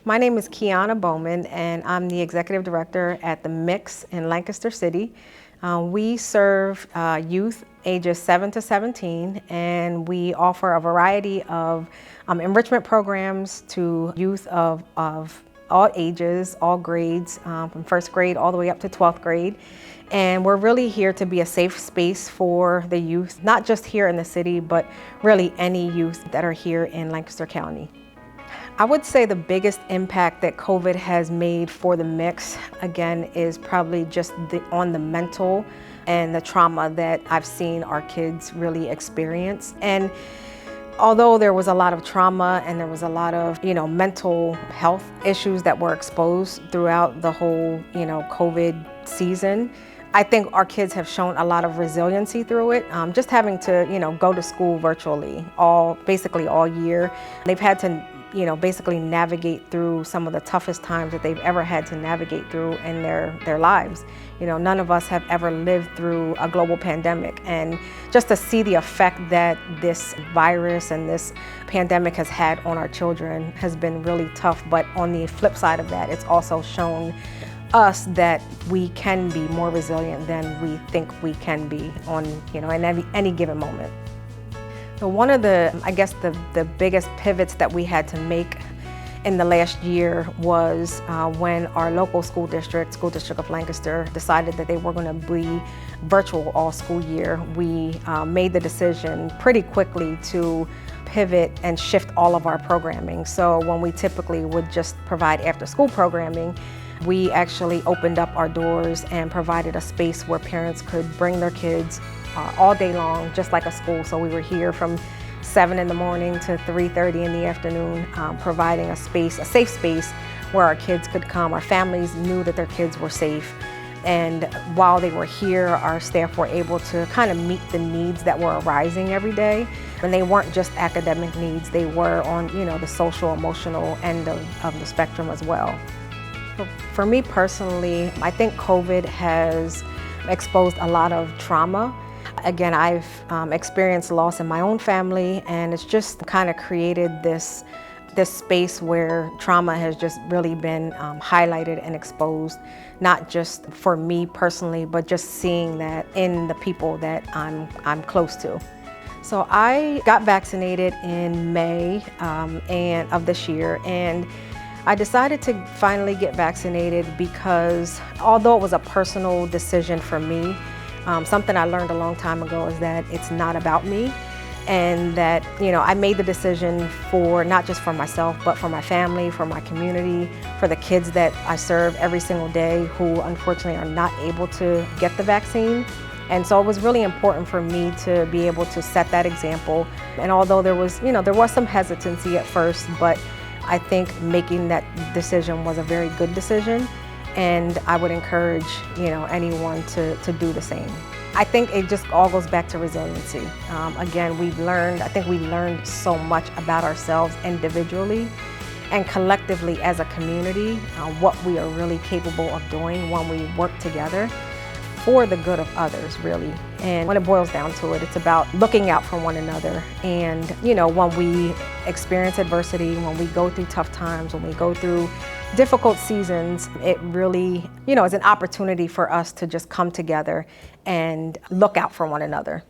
My name is Kyonna Bowman, and I'm the Executive Director at the Mix in Lancaster City. We serve youth ages 7 to 17, and we offer a variety of enrichment programs to youth of all ages, all grades, from first grade all the way up to 12th grade. And we're really here to be a safe space for the youth, not just here in the city, but really any youth that are here in Lancaster County. I would say the biggest impact that COVID has made for the Mix, again, is probably just on the mental and the trauma that I've seen our kids really experience. And although there was a lot of trauma and there was a lot of, mental health issues that were exposed throughout the whole, COVID season, I think our kids have shown a lot of resiliency through it. Just having to, go to school virtually basically all year. They've had to basically navigate through some of the toughest times that they've ever had to navigate through in their lives. None of us have ever lived through a global pandemic, and just to see the effect that this virus and this pandemic has had on our children has been really tough. But on the flip side of that, it's also shown us that we can be more resilient than we think we can be in any given moment. So one of the biggest pivots that we had to make in the last year was when our local school district of Lancaster, decided that they were going to be virtual all school year. We made the decision pretty quickly to pivot and shift all of our programming. So when we typically would just provide after-school programming, we actually opened up our doors and provided a space where parents could bring their kids all day long, just like a school. So we were here from 7 in the morning to 3:30 in the afternoon, providing a safe space where our kids could come. Our families knew that their kids were safe. And while they were here, our staff were able to kind of meet the needs that were arising every day. And they weren't just academic needs, they were on the social, emotional end of the spectrum as well. For me personally, I think COVID has exposed a lot of trauma. Again, I've experienced loss in my own family, and it's just kind of created this space where trauma has just really been highlighted and exposed, not just for me personally, but just seeing that in the people that I'm close to. So I got vaccinated in May of this year, and I decided to finally get vaccinated because although it was a personal decision for me, something I learned a long time ago is that it's not about me, and that I made the decision for not just for myself, but for my family, for my community, for the kids that I serve every single day who unfortunately are not able to get the vaccine. And so it was really important for me to be able to set that example. And although there was some hesitancy at first, but I think making that decision was a very good decision, and I would encourage anyone to do the same. I think it just all goes back to resiliency. Again, I think we learned so much about ourselves individually and collectively as a community, what we are really capable of doing when we work together for the good of others, really. And when it boils down to it, it's about looking out for one another. And when we experience adversity, when we go through tough times, when we go through difficult seasons, it really is an opportunity for us to just come together and look out for one another.